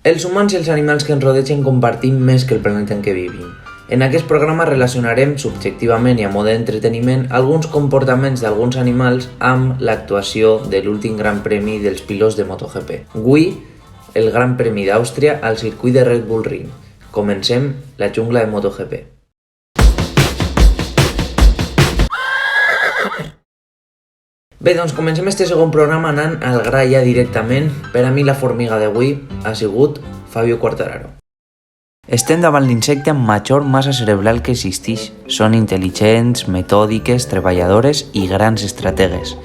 Els humans i els animals que ens rodegen compartim més que el planeta en què vivim. En aquest programa relacionarem subjectivament i a mode d'entreteniment alguns comportaments d'alguns animals amb l'actuació de l'últim Gran Premi dels pilots de MotoGP. Avui, el Gran Premi d'Àustria al circuit de Red Bull Ring. Comencem la jungla de MotoGP. Bé, doncs comencem este segon programa anant al gra ja directament. Per a mi la formiga d'avui ha sigut Fabio Quartararo. Estem davant l'insecte amb major massa cerebral que existeix. Són intel·ligents, metòdiques, treballadores i grans estrategues.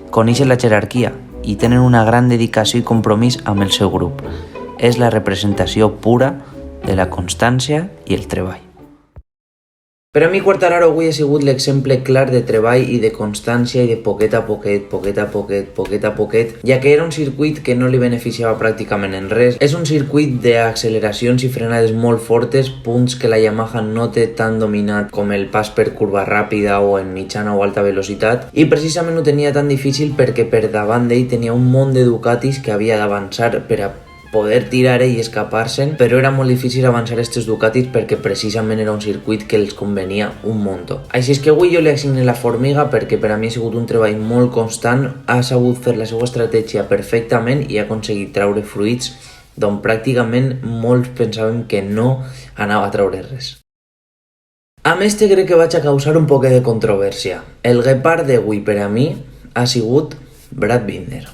Coneixen la jerarquia i tenen una gran dedicació i compromís amb el seu grup. És la representació pura de la constància i el treball. Per a mi Quartararo avui ha sigut l'exemple clar de treball i de constància i de poquet a poquet, ja que era un circuit que no li beneficiava pràcticament en res. És un circuit d'acceleracions i frenades molt fortes, punts que la Yamaha no té tan dominat com el pas per curva ràpida o en mitjana o alta velocitat, i precisament ho tenia tan difícil perquè per davant d'ell tenia un munt de Ducatis que havia d'avançar per a poder tirar i escapar-se'n, però era molt difícil avançar aquests Ducatis perquè precisament era un circuit que els convenia un muntó. Així és que avui jo li assigno la formiga perquè per a mi ha sigut un treball molt constant, ha sabut fer la seva estratègia perfectament i ha aconseguit treure fruits d'on pràcticament molts pensàvem que no anava a treure res. Amb este crec que vaig a causar un poc de controvèrsia. El guepard d'avui per a mi ha sigut Brad Binder.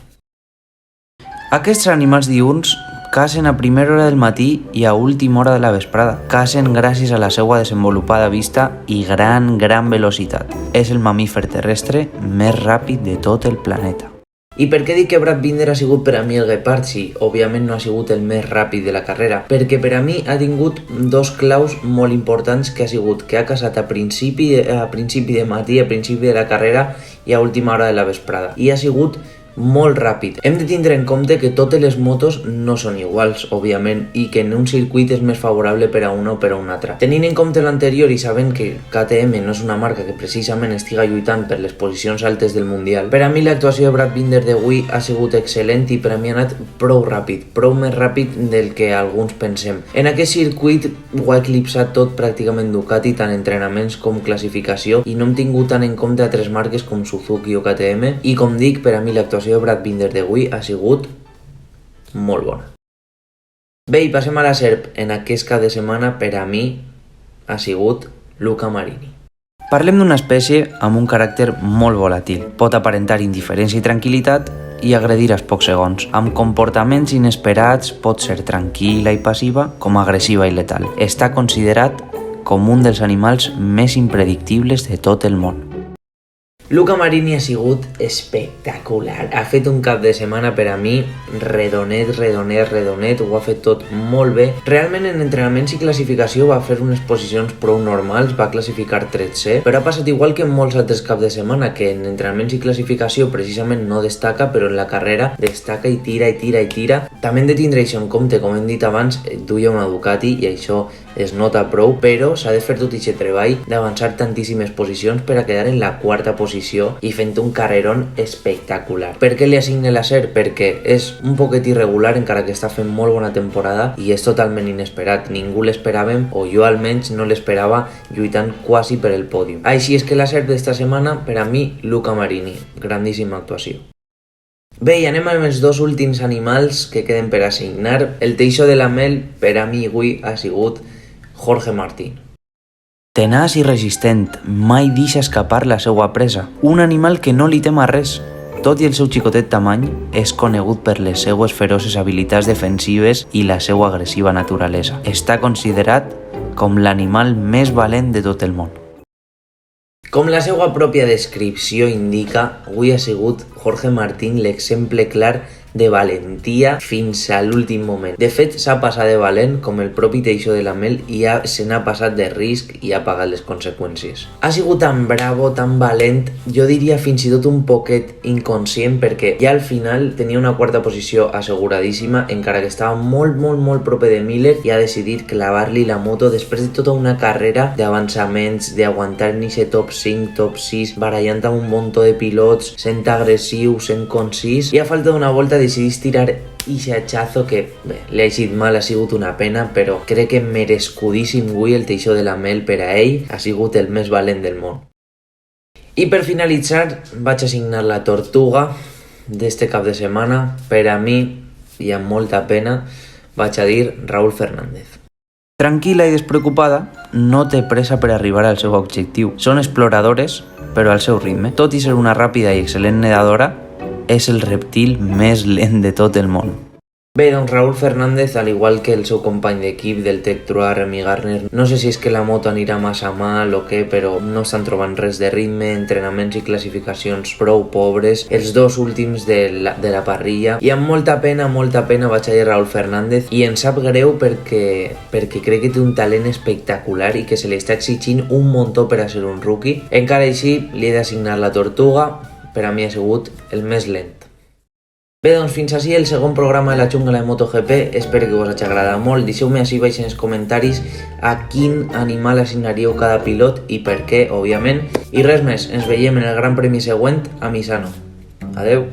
Aquests animals diürns cacen a primera hora del matí i a última hora de la vesprada. Cacen gràcies a la seva desenvolupada vista i gran velocitat. És el mamífer terrestre més ràpid de tot el planeta. I per què dic que Brad Binder ha sigut per a mi el guepard si òbviament no ha sigut el més ràpid de la carrera? Perquè per a mi ha tingut dos claus molt importants que ha sigut que ha caçat a principi de matí, a principi de la carrera i a última hora de la vesprada. I ha sigut molt ràpid. Hem de tindre en compte que totes les motos no són iguals, òbviament, i que en un circuit és més favorable per a una o per a una altra. Tenint en compte l'anterior i sabent que KTM no és una marca que precisament estiga lluitant per les posicions altes del Mundial, per a mi l'actuació de Brad Binder d'avui ha sigut excel·lent i per a mi ha anat prou ràpid, prou més ràpid del que alguns pensem. En aquest circuit ho ha eclipsat tot pràcticament Ducati, tant entrenaments com classificació, i no hem tingut tant en compte altres marques com Suzuki o KTM, i com dic, per a mi l'actuació de Brad Binder d'avui ha sigut molt bona. Bé, i passem a la SERP. En aquest cap de setmana, per a mi, ha sigut Luca Marini. Parlem d'una espècie amb un caràcter molt volàtil. Pot aparentar indiferència i tranquil·litat i agredir als pocs segons. Amb comportaments inesperats pot ser tranquil·la i passiva com agressiva i letal. Està considerat com un dels animals més impredictibles de tot el món. Luca Marini ha sigut espectacular. Ha fet un cap de setmana per a mi redonet, ho ha fet tot molt bé. Realment en entrenaments i classificació va fer unes posicions prou normals, va classificar 13è, però ha passat igual que en molts altres caps de setmana, que en entrenaments i classificació precisament no destaca, però en la carrera destaca i tira. També hem de tindre això en compte, com hem dit abans, duia una Ducati i això es nota prou, però s'ha de fer tot aquest treball d'avançar tantíssimes posicions per a quedar en la quarta posició i fent un carrerón espectacular. Per què li assigna la SER? Perquè és un poquet irregular encara que està fent molt bona temporada i és totalment inesperat. Ningú l'esperàvem, o jo almenys no l'esperava, lluitant quasi per el pòdium. Així és que la SER d'esta setmana, per a mi, Luca Marini. Grandíssima actuació. Bé, i anem amb els dos últims animals que queden per assignar. El teixó de la mel, per a mi avui, ha sigut Jorge Martín. Tenaç i resistent, mai deixa escapar la seva presa. Un animal que no li tem a res. Tot i el seu xicotet tamany, és conegut per les seues feroces habilitats defensives i la seva agressiva naturalesa. Està considerat com l'animal més valent de tot el món. Com la seva pròpia descripció indica, avui ha sigut Jorge Martín l'exemple clar de valentia fins a l'últim moment. De fet, s'ha passat de valent com el propi Teixó de la Mel i se n'ha passat de risc i ha pagat les conseqüències. Ha sigut tan bravo, tan valent, jo diria fins i tot un poquet inconscient, perquè ja al final tenia una quarta posició asseguradíssima, encara que estava molt proper de Miller, i ha decidit clavar-li la moto després de tota una carrera d'avançaments, d'aguantar en aquest top 5, top 6, barallant amb un muntó de pilots, sent agressiu, sent concís, i a falta d'una volta volta decidís tirar ixe hachazo que bé, li ha eixit mal, ha sigut una pena, però crec que merescudíssim avui el teixó de la Mel per a ell, ha sigut el més valent del món. I per finalitzar vaig assignar la tortuga d'este cap de setmana. Per a mi, i amb molta pena, vaig a dir Raúl Fernández. Tranquil·la i despreocupada, no té pressa per arribar al seu objectiu. Són exploradores, però al seu ritme. Tot i ser una ràpida i excel·lent nedadora, és el reptil més lent de tot el món. Bé, doncs Raúl Fernández, al igual que el seu company d'equip del Tech Trua, Remy Gardner, no sé si és que la moto anirà massa mal o què, però no estan trobant res de ritme, entrenaments i classificacions prou pobres, els dos últims de la parrilla, i amb molta pena vaig a dir Raúl Fernández, i em sap greu perquè crec que té un talent espectacular i que se li està exigint un muntó per a ser un rookie. Encara així, li he d'assignar la tortuga, per a mi ha sigut el més lent. Bé, doncs fins així el segon programa de la Jungla de MotoGP. Espero que us hagi agradat molt. Deixeu-me així baix en els comentaris a quin animal assignaríeu cada pilot i per què, òbviament. I res més, ens veiem en el Gran Premi següent a Misano. Adeu!